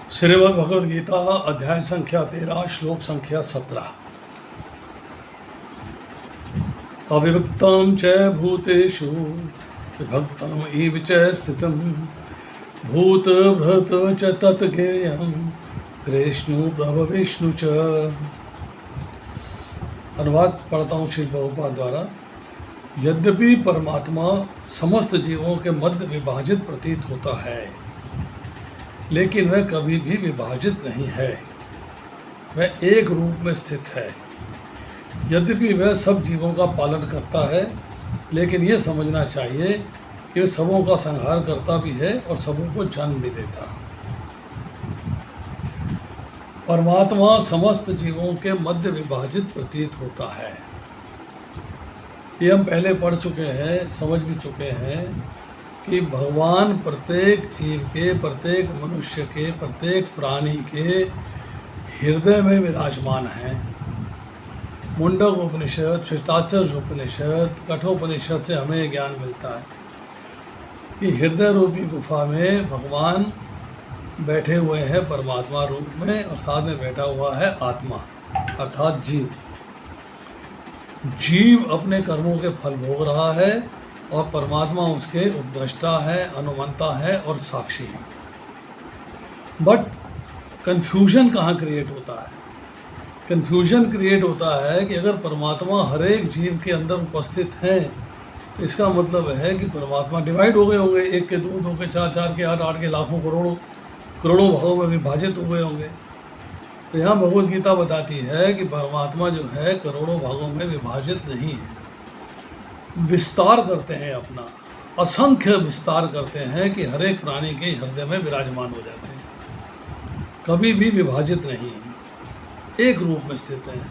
श्रीमद् भगवद गीता अध्याय संख्या 13 श्लोक संख्या 17। अविभक्तं च भूतेषु विभक्तं इव च स्थितं भूत भृत च तत्ज्ञेयं कृष्णु प्रभु विष्णु च। अनुवाद पढ़ता हूँ श्री प्रभुपाद द्वारा। यद्यपि परमात्मा समस्त जीवों के मध्य विभाजित प्रतीत होता है, लेकिन वह कभी भी विभाजित नहीं है। वह एक रूप में स्थित है। यद्यपि वह सब जीवों का पालन करता है, लेकिन यह समझना चाहिए कि वह सबों का संहार करता भी है और सबों को जन्म भी देता है। परमात्मा समस्त जीवों के मध्य विभाजित प्रतीत होता है। ये हम पहले पढ़ चुके हैं, समझ भी चुके हैं कि भगवान प्रत्येक जीव के, प्रत्येक मनुष्य के, प्रत्येक प्राणी के हृदय में विराजमान हैं। मुंडक उपनिषद, श्वेताक्षर उपनिषद, कठोपनिषद से हमें ज्ञान मिलता है कि हृदय रूपी गुफा में भगवान बैठे हुए हैं परमात्मा रूप में, और साथ में बैठा हुआ है आत्मा अर्थात जीव। जीव अपने कर्मों के फल भोग रहा है और परमात्मा उसके उपद्रष्टा है, अनुमंता है और साक्षी है। बट कन्फ्यूजन कहाँ क्रिएट होता है? कन्फ्यूजन क्रिएट होता है कि अगर परमात्मा हर एक जीव के अंदर उपस्थित हैं, तो इसका मतलब है कि परमात्मा डिवाइड हो गए होंगे, एक के दो, दो के चार, चार के आठ, आठ के लाखों, करोड़ों करोड़ों भागों में विभाजित हो गए होंगे। तो यहाँ भगवद गीता बताती है कि परमात्मा जो है करोड़ों भागों में विभाजित नहीं है। विस्तार करते हैं, अपना असंख्य विस्तार करते हैं कि हर एक प्राणी के हृदय में विराजमान हो जाते हैं। कभी भी विभाजित नहीं है, एक रूप में स्थित हैं।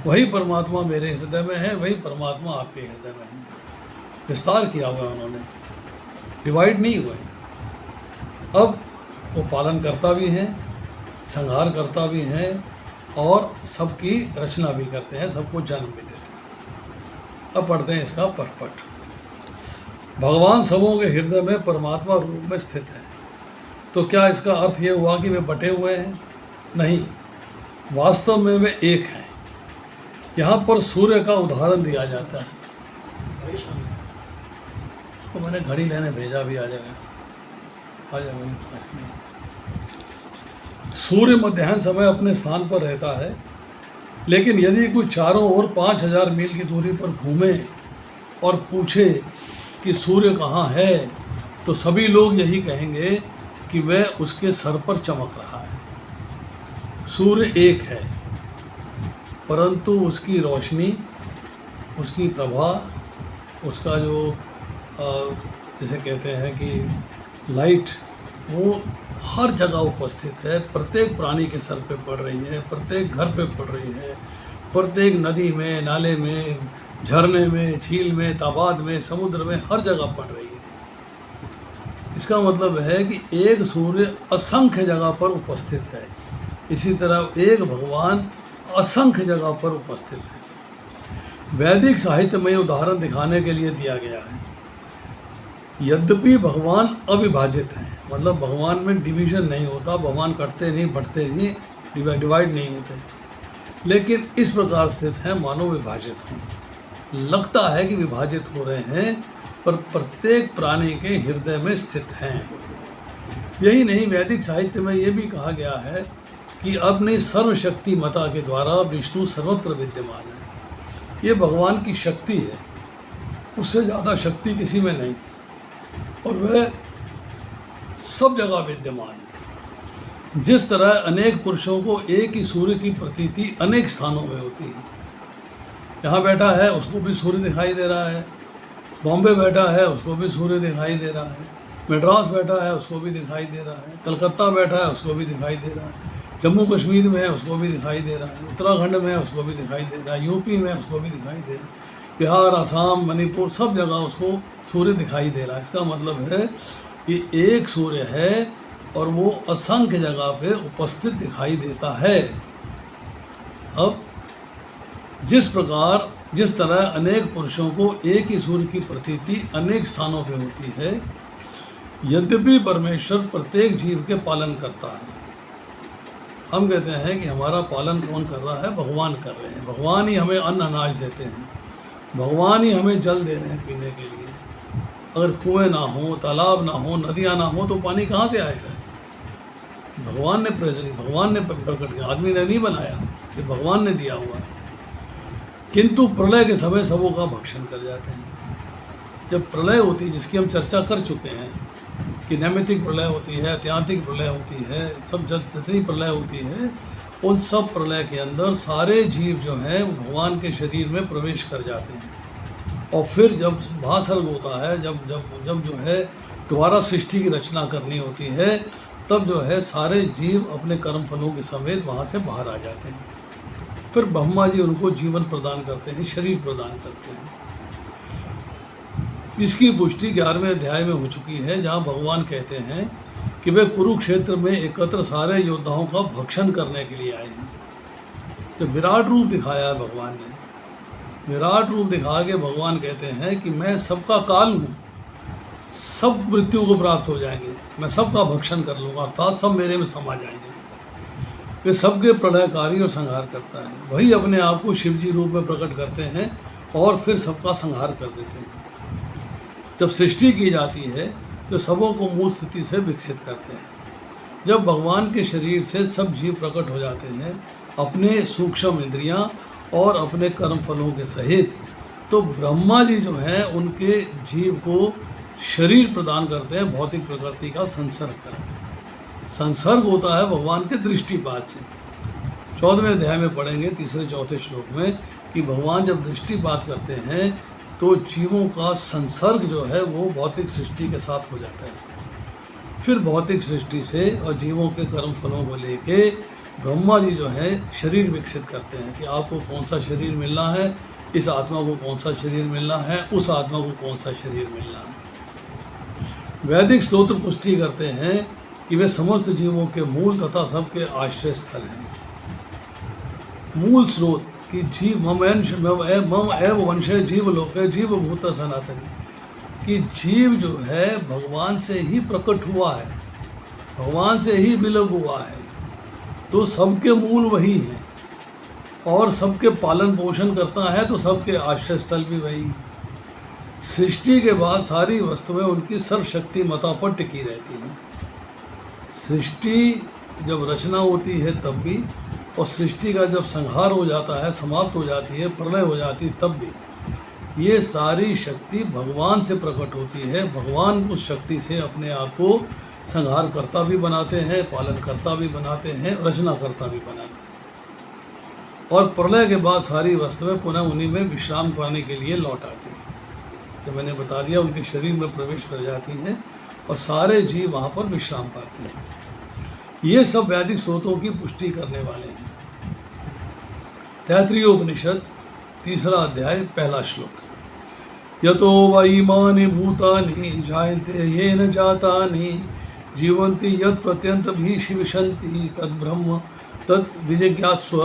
वही परमात्मा मेरे हृदय में है, वही परमात्मा आपके हृदय में है। विस्तार किया हुआ उन्होंने, डिवाइड नहीं हुए। अब वो पालन करता भी हैं, संहार करता भी हैं और सबकी रचना भी करते हैं, सबको जन्म भी देते हैं। अब पढ़ते हैं इसका पटपट। भगवान सबों के हृदय में परमात्मा रूप में स्थित है। तो क्या इसका अर्थ ये हुआ कि वे बटे हुए हैं? नहीं, वास्तव में वे एक हैं। यहाँ पर सूर्य का उदाहरण दिया जाता है। तो मैंने घड़ी लेने भेजा भी, आ जाएगा। सूर्य मध्याह्न समय अपने स्थान पर रहता है, लेकिन यदि कोई चारों ओर 5000 मील की दूरी पर घूमे और पूछे कि सूर्य कहाँ है, तो सभी लोग यही कहेंगे कि वह उसके सर पर चमक रहा है। सूर्य एक है, परंतु उसकी रोशनी, उसकी प्रभा, उसका जो जिसे कहते हैं कि लाइट, वो हर जगह उपस्थित है। प्रत्येक प्राणी के सर पे पड़ रही है, प्रत्येक घर पे पड़ रही है, प्रत्येक नदी में, नाले में, झरने में, झील में, ताबाद में, समुद्र में, हर जगह पड़ रही है। इसका मतलब है कि एक सूर्य असंख्य जगह पर उपस्थित है। इसी तरह एक भगवान असंख्य जगह पर उपस्थित है। वैदिक साहित्य में उदाहरण दिखाने के लिए दिया गया है। यद्यपि भगवान अविभाजित हैं, मतलब भगवान में डिवीज़न नहीं होता, भगवान कटते नहीं, बढ़ते नहीं, डिवाइड नहीं होते, लेकिन इस प्रकार स्थित हैं मानो विभाजित हों। लगता है कि विभाजित हो रहे हैं, पर प्रत्येक प्राणी के हृदय में स्थित हैं। यही नहीं, वैदिक साहित्य में ये भी कहा गया है कि अपनी सर्वशक्तिमता के द्वारा विष्णु सर्वत्र विद्यमान है। ये भगवान की शक्ति है, उससे ज़्यादा शक्ति किसी में नहीं, और वह सब जगह विद्यमान है। जिस तरह अनेक पुरुषों को एक ही सूर्य की प्रतीति अनेक स्थानों में होती है। यहाँ बैठा है, उसको भी सूर्य दिखाई दे रहा है। बॉम्बे बैठा है, उसको भी सूर्य दिखाई दे रहा है। मद्रास बैठा है, उसको भी दिखाई दे रहा है। कलकत्ता बैठा है, उसको भी दिखाई दे रहा है। जम्मू कश्मीर में है, उसको भी दिखाई दे रहा है। उत्तराखंड में है, उसको भी दिखाई दे रहा है। यूपी में, उसको भी दिखाई दे रहा है। बिहार, असम, मणिपुर, सब जगह उसको सूर्य दिखाई दे रहा है। इसका मतलब है कि एक सूर्य है और वो असंख्य जगह पे उपस्थित दिखाई देता है। अब जिस तरह अनेक पुरुषों को एक ही सूर्य की प्रतीति अनेक स्थानों पे होती है, यद्यपि परमेश्वर प्रत्येक जीव के पालन करता है, हम कहते हैं कि हमारा पालन कौन कर रहा है? भगवान कर रहे हैं। भगवान ही हमें अन्न अनाज देते हैं, भगवान ही हमें जल दे रहे हैं पीने के लिए। अगर कुएं ना हो, तालाब ना हो, नदियाँ ना हो तो पानी कहाँ से आएगा? भगवान ने प्रकट किया, आदमी ने नहीं बनाया, ये भगवान ने दिया हुआ है। किंतु प्रलय के समय सबों का भक्षण कर जाते हैं। जब प्रलय होती है, जिसकी हम चर्चा कर चुके हैं कि नैमित्तिक प्रलय होती है, ऐतिहासिक प्रलय होती है, सब जितनी प्रलय होती है, उन सब प्रलय के अंदर सारे जीव जो हैं भगवान के शरीर में प्रवेश कर जाते हैं। और फिर जब महासर्ग होता है, जब जो है दोबारा सृष्टि की रचना करनी होती है, तब जो है सारे जीव अपने कर्म फलों के समेत वहाँ से बाहर आ जाते हैं। फिर ब्रह्मा जी उनको जीवन प्रदान करते हैं, शरीर प्रदान करते हैं। इसकी पुष्टि 11वें अध्याय में हो चुकी है, जहाँ भगवान कहते हैं कि वे कुरुक्षेत्र में एकत्र सारे योद्धाओं का भक्षण करने के लिए आए हैं। तो विराट रूप दिखाया है भगवान ने। विराट रूप दिखा के भगवान कहते हैं कि मैं सबका काल हूँ, सब मृत्यु को प्राप्त हो जाएंगे, मैं सबका भक्षण कर लूँगा, अर्थात सब मेरे में समा जाएंगे। वे सबके प्रलयकारी और संहार करता है। वही अपने आप को शिवजी रूप में प्रकट करते हैं और फिर सबका संहार कर देते हैं। जब सृष्टि की जाती है तो सबों को मूल स्थिति से विकसित करते हैं। जब भगवान के शरीर से सब जीव प्रकट हो जाते हैं अपने सूक्ष्म इंद्रियां और अपने कर्म फलों के सहित, तो ब्रह्मा जी जो हैं उनके जीव को शरीर प्रदान करते हैं, भौतिक प्रकृति का संसर्ग करते हैं। संसर्ग होता है भगवान के दृष्टिपात से। 14वें अध्याय में पढ़ेंगे 3-4 श्लोक में कि भगवान जब दृष्टिपात करते हैं तो जीवों का संसर्ग जो है वो भौतिक सृष्टि के साथ हो जाता है। फिर भौतिक सृष्टि से और जीवों के कर्म फलों को लेके ब्रह्मा जी जो है शरीर विकसित करते हैं कि आपको कौन सा शरीर मिलना है, इस आत्मा को कौन सा शरीर मिलना है, उस आत्मा को कौन सा शरीर मिलना है। वैदिक स्तोत्र पुष्टि करते हैं कि वे समस्त जीवों के मूल तथा सबके आश्रय स्थल हैं। मूल स्रोत कि जीव मम एव वंशे जीव लोके जीव भूत सनातनी, कि जीव जो है भगवान से ही प्रकट हुआ है, भगवान से ही विलग हुआ है, तो सबके मूल वही हैं और सबके पालन पोषण करता है, तो सबके आश्रय स्थल भी वही। सृष्टि के बाद सारी वस्तुएं उनकी सर्वशक्तिमता पर टिकी रहती हैं। सृष्टि जब रचना होती है तब भी, और सृष्टि का जब संहार हो जाता है, समाप्त हो जाती है, प्रलय हो जाती है, तब भी ये सारी शक्ति भगवान से प्रकट होती है। भगवान उस शक्ति से अपने आप को संहारकर्ता भी बनाते हैं, पालनकर्ता भी बनाते हैं, रचनाकर्ता भी बनाते हैं। और प्रलय के बाद सारी वस्तुएं पुनः उन्हीं में विश्राम पाने के लिए लौट आती हैं। तो मैंने बता दिया, उनके शरीर में प्रवेश कर जाती हैं और सारे जीव वहाँ पर विश्राम पाते हैं। ये सब वैदिक स्रोतों की पुष्टि करने वाले हैं। तैत्तिरीयोपनिषद 3 अध्याय 1 श्लोक। यतो वै इमानि भूतानि जायन्ते येन जातानि जीवन्ति यत् प्रत्यन्तभिः विशन्ति तद्ब्रह्म तद् विजिज्ञास्व।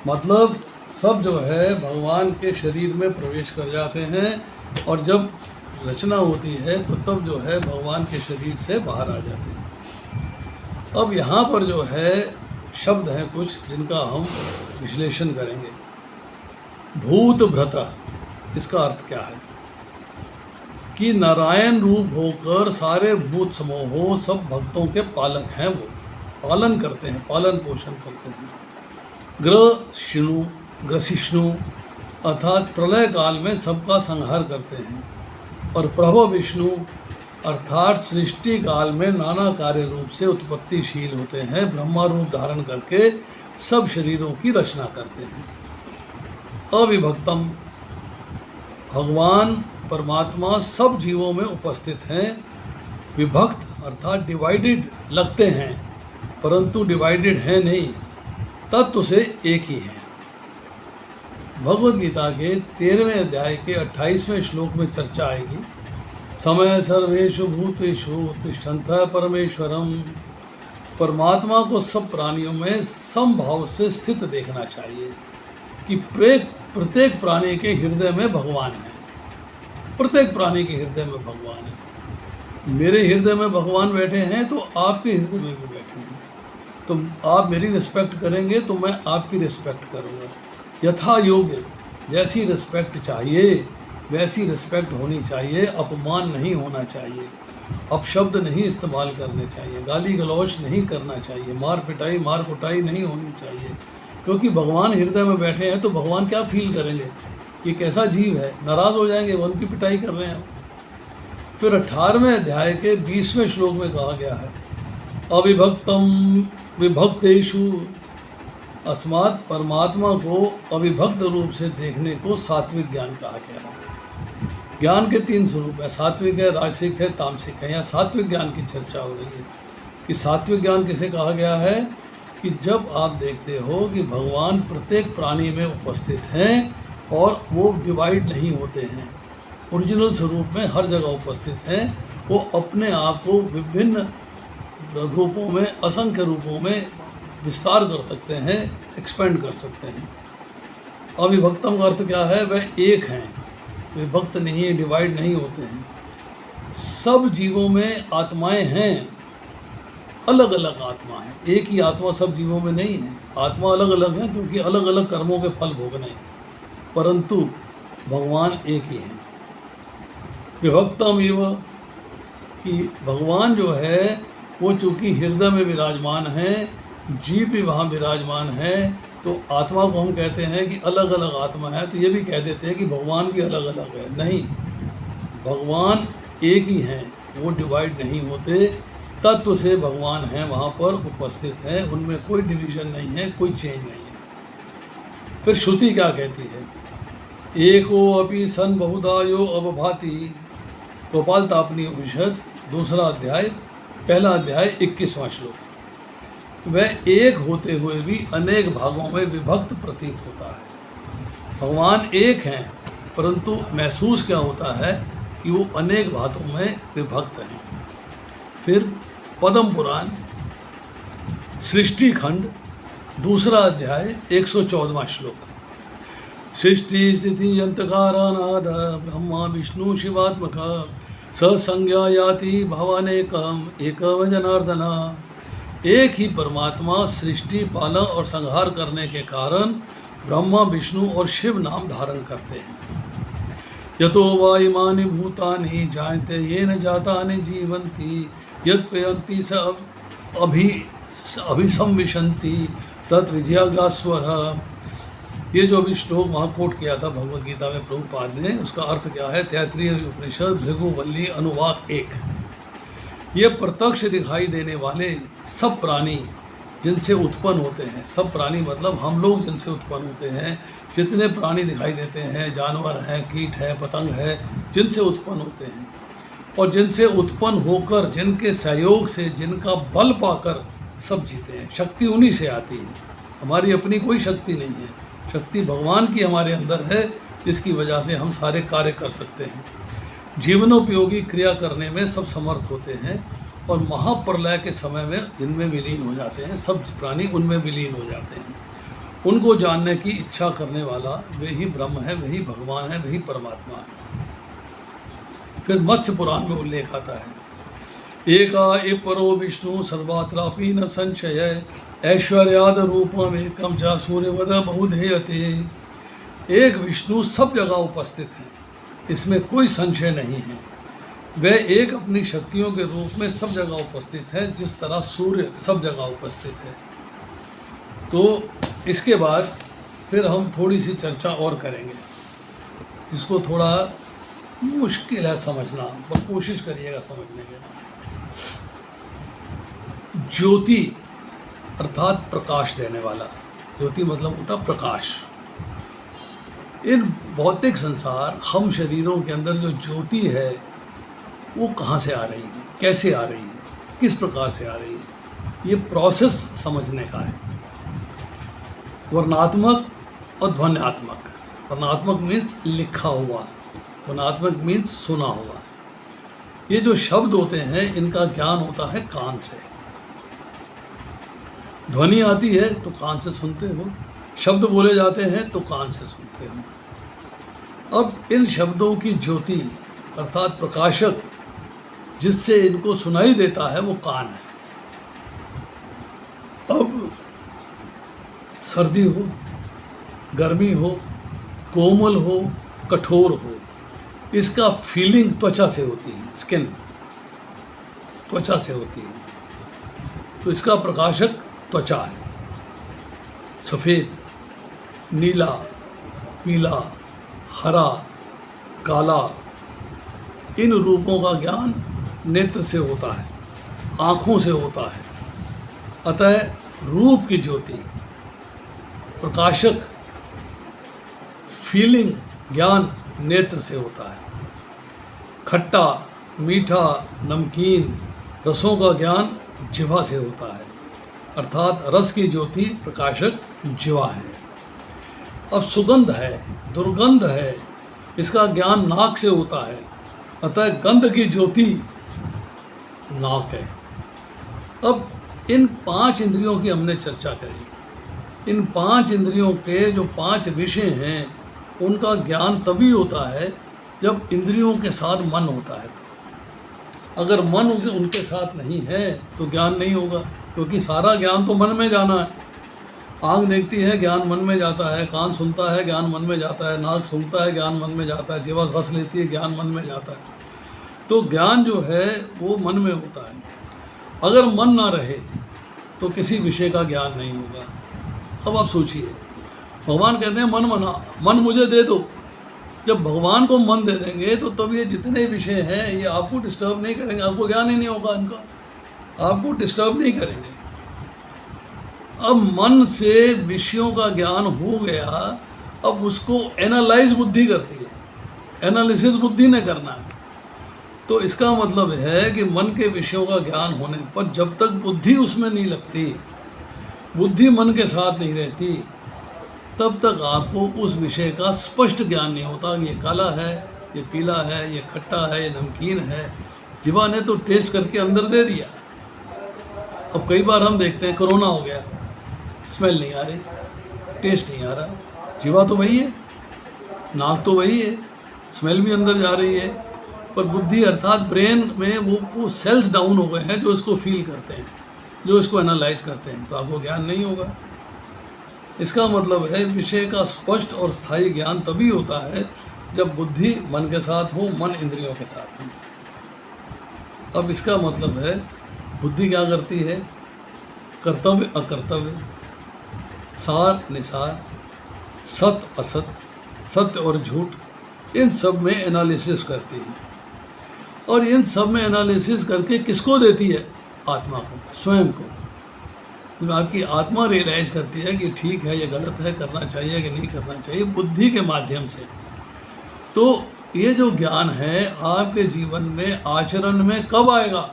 मतलब सब जो है भगवान के शरीर में प्रवेश कर जाते हैं और जब रचना होती है तो तब जो है भगवान के शरीर से बाहर आ जाते हैं। अब यहाँ पर जो है शब्द हैं कुछ जिनका हम विश्लेषण करेंगे। भूत भ्रता, इसका अर्थ क्या है कि नारायण रूप होकर सारे भूत समूहों सब भक्तों के पालक हैं, वो पालन करते हैं, पालन पोषण करते हैं। ग्रसिष्णु अर्थात प्रलय काल में सबका संहार करते हैं, और प्रभव विष्णु अर्थात सृष्टि काल में नाना कार्य रूप से उत्पत्तिशील होते हैं, ब्रह्मा रूप धारण करके सब शरीरों की रचना करते हैं। अविभक्तम, भगवान परमात्मा सब जीवों में उपस्थित हैं। विभक्त अर्थात डिवाइडेड लगते हैं, परंतु डिवाइडेड है नहीं, तत्व से एक ही है। भगवद गीता के 13वें अध्याय के 28वें श्लोक में चर्चा आएगी। समय सर्वेषु भूतेषु तिष्ठन्तः परमेश्वरम। परमात्मा को सब प्राणियों में समभाव से स्थित देखना चाहिए कि प्रत्येक प्राणी के हृदय में भगवान है। प्रत्येक प्राणी के हृदय में भगवान है। मेरे हृदय में भगवान बैठे हैं तो आपके हृदय में भी बैठे हैं। तो आप मेरी रिस्पेक्ट करेंगे तो मैं आपकी रिस्पेक्ट करूँगा। यथा योग्य, जैसी रिस्पेक्ट चाहिए वैसी रिस्पेक्ट होनी चाहिए, अपमान नहीं होना चाहिए, अपशब्द नहीं इस्तेमाल करने चाहिए, गाली गलौच नहीं करना चाहिए, मार पिटाई मार कुटाई नहीं होनी चाहिए। क्योंकि भगवान हृदय में बैठे हैं तो भगवान क्या फील करेंगे, ये कैसा जीव है, नाराज़ हो जाएंगे, वो उनकी पिटाई कर रहे हैं। फिर 18वें अध्याय के 20वें श्लोक में कहा गया है, अविभक्तम विभक्तेषु, अस्मात् परमात्मा को अविभक्त रूप से देखने को सात्विक ज्ञान कहा गया है। ज्ञान के 3 स्वरूप है, सात्विक है, राजसिक है, तामसिक है। यहाँ सात्विक ज्ञान की चर्चा हो रही है कि सात्विक ज्ञान किसे कहा गया है, कि जब आप देखते हो कि भगवान प्रत्येक प्राणी में उपस्थित हैं और वो डिवाइड नहीं होते हैं, ओरिजिनल स्वरूप में हर जगह उपस्थित हैं, वो अपने आप को विभिन्न रूपों में, असंख्य रूपों में विस्तार कर सकते हैं, एक्सपेंड कर सकते हैं। अविभक्तम का अर्थ क्या है, वह एक हैं, विभक्त नहीं, डिवाइड नहीं होते हैं। सब जीवों में आत्माएं हैं, अलग अलग आत्मा है, एक ही आत्मा सब जीवों में नहीं है। आत्मा अलग अलग है क्योंकि अलग अलग कर्मों के फल भोगने, परंतु भगवान एक ही है। विभक्तम एव, कि भगवान जो है वो चूँकि हृदय में विराजमान है, जीव भी वहाँ विराजमान है, तो आत्मा को हम कहते हैं कि अलग अलग आत्मा है, तो ये भी कह देते हैं कि भगवान भी अलग अलग है। नहीं, भगवान एक ही हैं, वो डिवाइड नहीं होते, तत्व से भगवान हैं, वहाँ पर उपस्थित हैं, उनमें कोई डिवीज़न नहीं है, कोई चेंज नहीं है। फिर श्रुति क्या कहती है, एको अपि सन बहुधा यो अवभाति, गोपाल तापनी उपनिषद 2 अध्याय 1 अध्याय 21वां श्लोक। वह एक होते हुए भी अनेक भागों में विभक्त प्रतीत होता है। भगवान एक हैं, परंतु महसूस क्या होता है कि वो अनेक भागों में विभक्त हैं। फिर पद्म पुराण सृष्टि खंड 2 अध्याय 114वां श्लोक। सृष्टि स्थिति अंतकारानाद ब्रह्मा विष्णु शिवात्मक ससंज्ञा याति भवानेकम एकम जनार्दना। एक ही परमात्मा सृष्टि, पालन और संहार करने के कारण ब्रह्मा, विष्णु और शिव नाम धारण करते हैं। यतो वा इमानि भूतानि जायन्ते येन जातानि जीवन्ति यत् प्रयन्ति स अभिसंविशन्ति तत् विजयागास्वरः। ये जो अभी श्लोक वहाँ कोट किया था भगवद गीता में प्रभुपाद ने, उसका अर्थ क्या है, तैत्तिरीय उपनिषद भृगुवल्ली अनुवाक 1। ये प्रत्यक्ष दिखाई देने वाले सब प्राणी जिनसे उत्पन्न होते हैं, सब प्राणी मतलब हम लोग जिनसे उत्पन्न होते हैं, जितने प्राणी दिखाई देते हैं, जानवर हैं, कीट है, पतंग है, जिनसे उत्पन्न होते हैं और जिनसे उत्पन्न होकर, जिनके सहयोग से, जिनका बल पाकर सब जीते हैं। शक्ति उन्हीं से आती है, हमारी अपनी कोई शक्ति नहीं है, शक्ति भगवान की हमारे अंदर है, जिसकी वजह से हम सारे कार्य कर सकते हैं। जीवनोपयोगी क्रिया करने में सब समर्थ होते हैं और महाप्रलय के समय में जिनमें विलीन हो जाते हैं, सब प्राणी उनमें विलीन हो जाते हैं। उनको जानने की इच्छा करने वाला वही ब्रह्म है, वही भगवान है, वही परमात्मा है। फिर मत्स्य पुराण में उल्लेख आता है, एका ए परो विष्णु सर्वात्रापि न संशय ऐश्वर्याद रूपम एकम च सूर्यवद बहुधेयते। एक विष्णु सब जगह उपस्थित हैं, इसमें कोई संशय नहीं है। वह एक अपनी शक्तियों के रूप में सब जगह उपस्थित है, जिस तरह सूर्य सब जगह उपस्थित है। तो इसके बाद फिर हम थोड़ी सी चर्चा और करेंगे, जिसको थोड़ा मुश्किल है समझना, पर कोशिश करिएगा समझने के। ज्योति अर्थात प्रकाश देने वाला, ज्योति मतलब होता प्रकाश। इन भौतिक संसार, हम शरीरों के अंदर जो ज्योति है वो कहाँ से आ रही है, कैसे आ रही है, किस प्रकार से आ रही है, ये प्रोसेस समझने का है। वर्णात्मक और ध्वन्यात्मक। वर्णात्मक मीन्स लिखा हुआ, ध्वन्यात्मक मीन्स सुना हुआ। ये जो शब्द होते हैं इनका ज्ञान होता है कान से। ध्वनि आती है तो कान से सुनते हो, शब्द बोले जाते हैं तो कान से सुनते हो। अब इन शब्दों की ज्योति अर्थात प्रकाशक जिससे इनको सुनाई देता है वो कान है। अब सर्दी हो, गर्मी हो, कोमल हो, कठोर हो, इसका फीलिंग त्वचा से होती है, स्किन त्वचा से होती है। तो इसका प्रकाशक त्वचा है। सफ़ेद, नीला, पीला, हरा, काला, इन रूपों का ज्ञान नेत्र से होता है, आँखों से होता है। अतः रूप की ज्योति, प्रकाशक, फीलिंग ज्ञान नेत्र से होता है। खट्टा, मीठा, नमकीन रसों का ज्ञान जिह्वा से होता है, अर्थात रस की ज्योति प्रकाशक जिह्वा है। अब सुगंध है, दुर्गंध है, इसका ज्ञान नाक से होता है, अतः गंध की ज्योति नाक है। अब इन 5 इंद्रियों की हमने चर्चा करी। इन 5 इंद्रियों के जो 5 विषय हैं उनका ज्ञान तभी होता है जब इंद्रियों के साथ मन होता है। तो अगर मन उनके साथ नहीं है तो ज्ञान नहीं होगा, क्योंकि सारा ज्ञान तो मन में जाना है। आँख देखती है, ज्ञान मन में जाता है। कान सुनता है, ज्ञान मन में जाता है। नाक सूंघता है, ज्ञान मन में जाता है। जिह्वा रस लेती है, ज्ञान मन में जाता है। तो ज्ञान जो है वो मन में होता है। अगर मन ना रहे तो किसी विषय का ज्ञान नहीं होगा। अब आप सोचिए, भगवान कहते हैं मन मना, मन मुझे दे दो। जब भगवान को मन दे देंगे तो तब ये जितने विषय हैं ये आपको डिस्टर्ब नहीं करेंगे, आपको ज्ञान ही नहीं होगा इनका, आपको डिस्टर्ब नहीं करेंगे। अब मन से विषयों का ज्ञान हो गया, अब उसको एनालाइज बुद्धि करती है, एनालिसिस बुद्धि ने करना है। तो इसका मतलब है कि मन के विषयों का ज्ञान होने पर जब तक बुद्धि उसमें नहीं लगती, बुद्धि मन के साथ नहीं रहती, तब तक आपको उस विषय का स्पष्ट ज्ञान नहीं होता कि ये काला है, ये पीला है, ये खट्टा है, ये नमकीन है। जिह्वा ने तो टेस्ट करके अंदर दे दिया। अब कई बार हम देखते हैं कोरोना हो गया, स्मेल नहीं आ रही, टेस्ट नहीं आ रहा, जिह्वा तो वही है, नाक तो वही है, स्मेल भी अंदर जा रही है, पर बुद्धि अर्थात ब्रेन में वो सेल्स डाउन हो गए हैं जो इसको फील करते हैं, जो इसको एनालाइज करते हैं। तो आपको ज्ञान नहीं होगा। इसका मतलब है विषय का स्पष्ट और स्थायी ज्ञान तभी होता है जब बुद्धि मन के साथ हो, मन इंद्रियों के साथ हो। अब इसका मतलब है बुद्धि क्या करती है? कर्तव्य अकर्तव्य, सार निसार, सत्य असत, सत्य और झूठ, इन सब में एनालिसिस करती है। और इन सब में एनालिसिस करके किसको देती है? आत्मा को, स्वयं को। तो आपकी आत्मा रियलाइज करती है कि ठीक है, ये गलत है, करना चाहिए कि नहीं करना चाहिए, बुद्धि के माध्यम से। तो ये जो ज्ञान है आपके जीवन में आचरण में कब आएगा?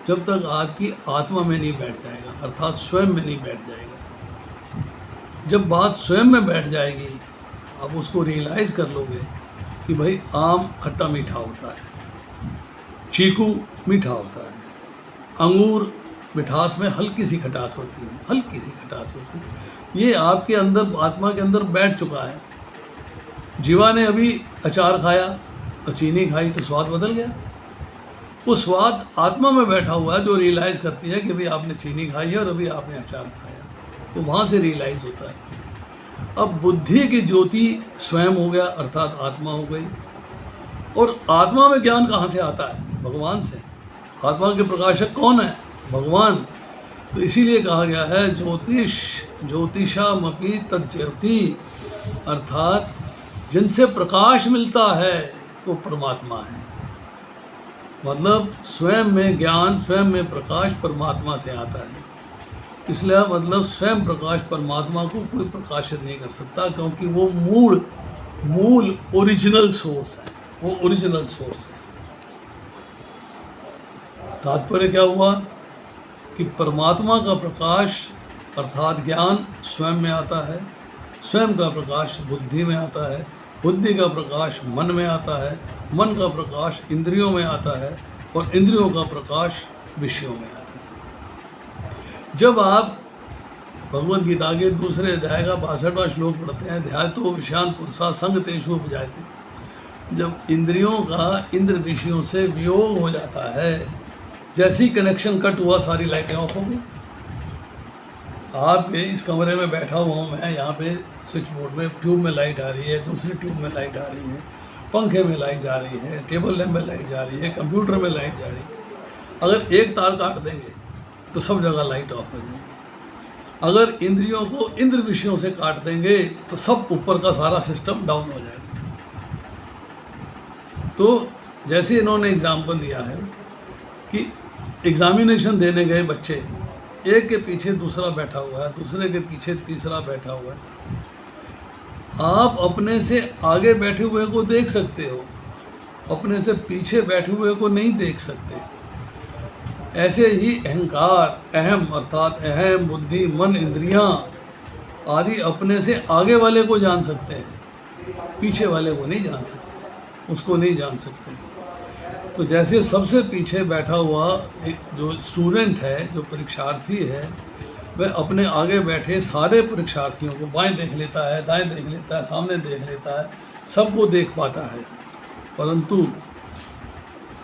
जब तक आपकी आत्मा में नहीं बैठ जाएगा, अर्थात स्वयं में नहीं बैठ जाएगा। जब बात स्वयं में बैठ जाएगी, आप उसको रियलाइज़ कर लोगे कि भाई आम खट्टा मीठा होता है, चीकू मीठा होता है, अंगूर मिठास में हल्की सी खटास होती है, हल्की सी खटास होती है। ये आपके अंदर, आत्मा के अंदर बैठ चुका है। जीवा ने अभी अचार खाया और चीनी खाई तो स्वाद बदल गया। वो स्वाद आत्मा में बैठा हुआ है जो रियलाइज़ करती है कि भाई आपने चीनी खाई है और अभी आपने अचार खाया, तो वहाँ से रियलाइज़ होता है। अब बुद्धि की ज्योति स्वयं हो गया, अर्थात आत्मा हो गई। और आत्मा में ज्ञान कहाँ से आता है? भगवान से। आत्मा के प्रकाशक कौन है? भगवान। तो इसीलिए कहा गया है ज्योतिषामपि तज्ज्योति, अर्थात जिनसे प्रकाश मिलता है वो परमात्मा है। मतलब स्वयं में ज्ञान, स्वयं में प्रकाश परमात्मा से आता है। इसलिए मतलब स्वयं प्रकाश परमात्मा को कोई प्रकाशित नहीं कर सकता, क्योंकि वो मूल ओरिजिनल सोर्स है, वो ओरिजिनल सोर्स है। तात्पर्य क्या हुआ कि परमात्मा का प्रकाश अर्थात ज्ञान स्वयं में आता है, स्वयं का प्रकाश बुद्धि में आता है, बुद्धि का प्रकाश मन में आता है, मन का प्रकाश इंद्रियों में आता है, और इंद्रियों का प्रकाश विषयों में आता है। जब आप भगवद गीता के दूसरे अध्याय का 62वां श्लोक पढ़ते हैं, ध्यातो विषयान पुंसा संग तेषु उपजायते, जब इंद्रियों का इंद्र विषयों से वियोग हो जाता है, जैसी कनेक्शन कट हुआ सारी लाइटें ऑफ हो गई। आपके इस कमरे में बैठा हुआ हूँ मैं, यहाँ पे स्विच बोर्ड में ट्यूब में लाइट आ रही है, दूसरी ट्यूब में लाइट आ रही है, पंखे में लाइट जा रही है, टेबल लैंप में लाइट जा रही है, कंप्यूटर में लाइट जा रही है। अगर एक तार काट देंगे तो सब जगह लाइट ऑफ हो जाएगी। अगर इंद्रियों को इंद्र विषयों से काट देंगे तो सब ऊपर का सारा सिस्टम डाउन हो जाएगा। तो जैसे इन्होंने एग्जाम्पल दिया है कि एग्जामिनेशन देने गए बच्चे, एक के पीछे दूसरा बैठा हुआ है, दूसरे के पीछे तीसरा बैठा हुआ है। आप अपने से आगे बैठे हुए को देख सकते हो, अपने से पीछे बैठे हुए को नहीं देख सकते। ऐसे ही अहंकार, अहम अर्थात अहम, बुद्धि, मन, इंद्रियां आदि अपने से आगे वाले को जान सकते हैं, पीछे वाले को नहीं जान सकते, उसको नहीं जान सकते। तो जैसे सबसे पीछे बैठा हुआ एक जो स्टूडेंट है, जो परीक्षार्थी है, वह अपने आगे बैठे सारे परीक्षार्थियों को बाएं देख लेता है, दाएं देख लेता है, सामने देख लेता है, सबको देख पाता है, परंतु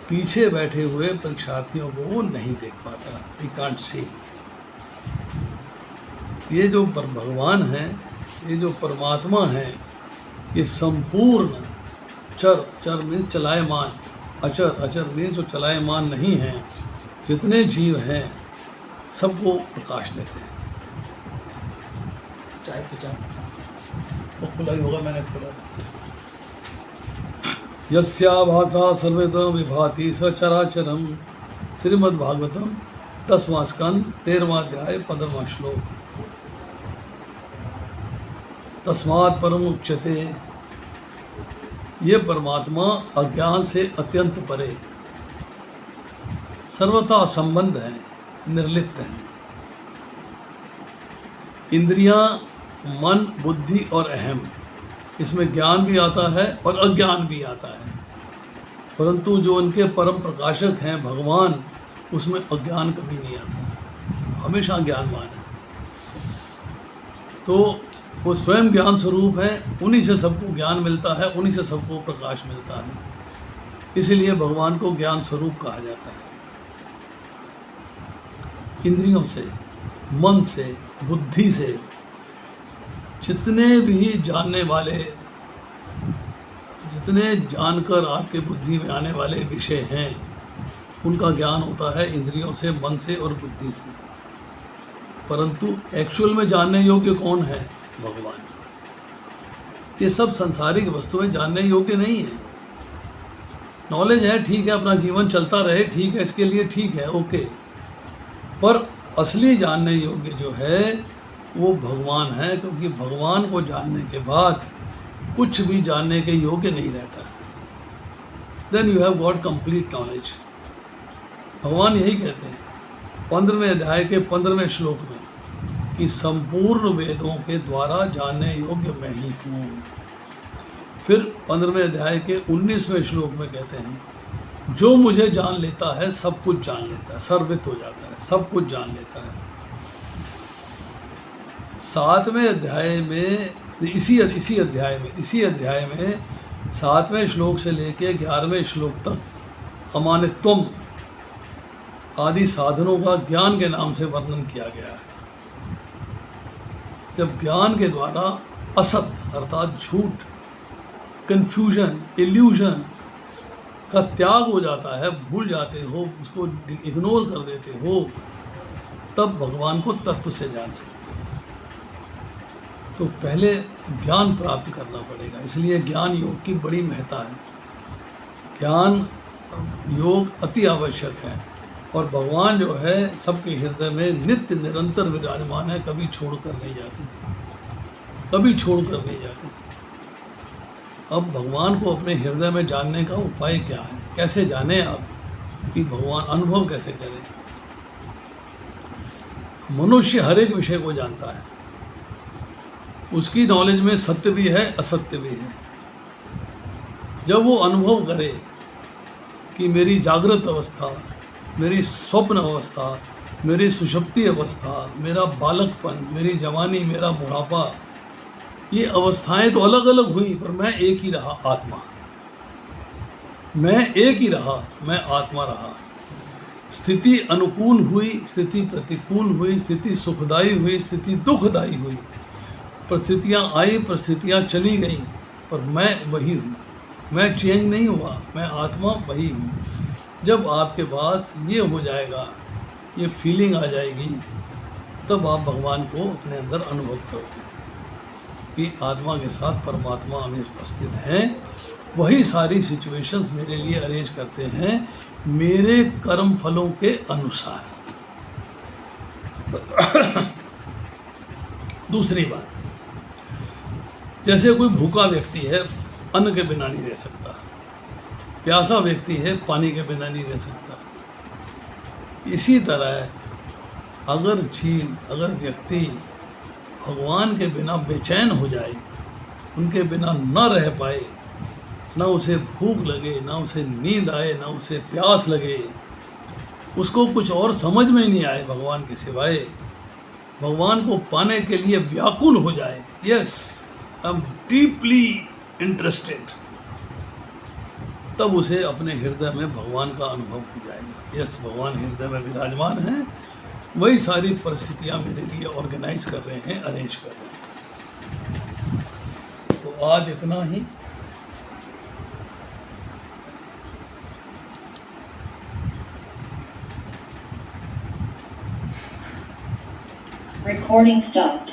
पीछे बैठे हुए परीक्षार्थियों को वो नहीं देख पाता। He can't see. ये जो भगवान हैं, ये जो परमात्मा हैं, ये संपूर्ण चर, चर मीन्स चलायमान, अचर, अचर मीन्स जो चलायमान नहीं हैं, जितने जीव हैं सबको प्रकाश देते हैं। चाय की चाय वो खुला ही होगा, मैंने खोला था। यस्या भाषा सर्वतः विभाति स चराचरम। श्रीमद्भागवतम 10वां स्कंद 13वां अध्याय 15वां श्लोक। तस्मात् परम उच्यते। ये परमात्मा अज्ञान से अत्यंत परे, सर्वथा संबंध है, निर्लिप्त हैं। इंद्रियां, मन, बुद्धि और अहम, इसमें ज्ञान भी आता है और अज्ञान भी आता है, परंतु जो उनके परम प्रकाशक हैं भगवान, उसमें अज्ञान कभी नहीं आता, हमेशा ज्ञानवान है। तो वो स्वयं ज्ञान स्वरूप है, उन्हीं से सबको ज्ञान मिलता है, उन्हीं से सबको प्रकाश मिलता है, इसीलिए भगवान को ज्ञान स्वरूप कहा जाता है। इंद्रियों से, मन से, बुद्धि से जितने भी जानने वाले, जितने जानकर आपके बुद्धि में आने वाले विषय हैं, उनका ज्ञान होता है इंद्रियों से, मन से और बुद्धि से। परंतु एक्चुअल में जानने योग्य कौन है? भगवान। ये सब सांसारिक वस्तुएं जानने योग्य नहीं है। नॉलेज है, ठीक है, अपना जीवन चलता रहे, ठीक है, इसके लिए ठीक है, ओके, पर असली जानने योग्य जो है वो भगवान है, क्योंकि भगवान को जानने के बाद कुछ भी जानने के योग्य नहीं रहता है। Then you have got complete knowledge. भगवान यही कहते हैं 15वें अध्याय के 15वें श्लोक में कि संपूर्ण वेदों के द्वारा जानने योग्य मैं ही हूँ। फिर 15वें अध्याय के 19वें श्लोक में कहते हैं जो मुझे जान लेता है सब कुछ जान लेता है, सर्ववित हो जाता है, सब कुछ जान लेता है। 7वें अध्याय में इसी अध्याय में 7वें श्लोक से लेके 11वें श्लोक तक अमानित्वम आदि साधनों का ज्ञान के नाम से वर्णन किया गया है। जब ज्ञान के द्वारा असत अर्थात झूठ, कन्फ्यूजन, इल्यूजन का त्याग हो जाता है, भूल जाते हो, उसको इग्नोर कर देते हो, तब भगवान को तत्व से जान सकते हो। तो पहले ज्ञान प्राप्त करना पड़ेगा, इसलिए ज्ञान योग की बड़ी महत्ता है। ज्ञान योग अति आवश्यक है, और भगवान जो है सबके हृदय में नित्य निरंतर विराजमान है, कभी छोड़कर नहीं जाते, कभी छोड़कर नहीं जाते। अब भगवान को अपने हृदय में जानने का उपाय क्या है? कैसे जाने आप कि भगवान, अनुभव कैसे करें? मनुष्य हर एक विषय को जानता है, उसकी नॉलेज में सत्य भी है, असत्य भी है। जब वो अनुभव करे कि मेरी जागृत अवस्था, मेरी स्वप्न अवस्था, मेरी सुषुप्ति अवस्था, मेरा बालकपन, मेरी जवानी, मेरा बुढ़ापा, ये अवस्थाएं तो अलग अलग हुई, पर मैं एक ही रहा, आत्मा। मैं एक ही रहा, मैं आत्मा रहा। स्थिति अनुकूल हुई, स्थिति प्रतिकूल हुई, स्थिति सुखदायी हुई, स्थिति दुखदायी हुई, परिस्थितियाँ आई, परिस्थितियाँ चली गई, पर मैं वही हूँ, मैं चेंज नहीं हुआ, मैं आत्मा वही हूँ। जब आपके पास ये हो जाएगा, ये फीलिंग आ जाएगी, तब आप भगवान को अपने अंदर अनुभव करोगे कि आत्मा के साथ परमात्मा में उपस्थित हैं। वही सारी सिचुएशंस मेरे लिए अरेंज करते हैं मेरे कर्म फलों के अनुसार। दूसरी बात, जैसे कोई भूखा व्यक्ति है, अन्न के बिना नहीं रह सकता, प्यासा व्यक्ति है, पानी के बिना नहीं रह सकता। इसी तरह अगर व्यक्ति भगवान के बिना बेचैन हो जाए, उनके बिना न रह पाए, ना उसे भूख लगे, ना उसे नींद आए, ना उसे प्यास लगे, उसको कुछ और समझ में नहीं आए भगवान के सिवाय, भगवान को पाने के लिए व्याकुल हो जाए, yes I am deeply interested, तब उसे अपने हृदय में भगवान का अनुभव हो जाएगा। यस, भगवान हृदय में विराजमान हैं, वही सारी परिस्थितियाँ मेरे लिए ऑर्गेनाइज कर रहे हैं, अरेंज कर रहे हैं। तो आज इतना ही। Recording stopped.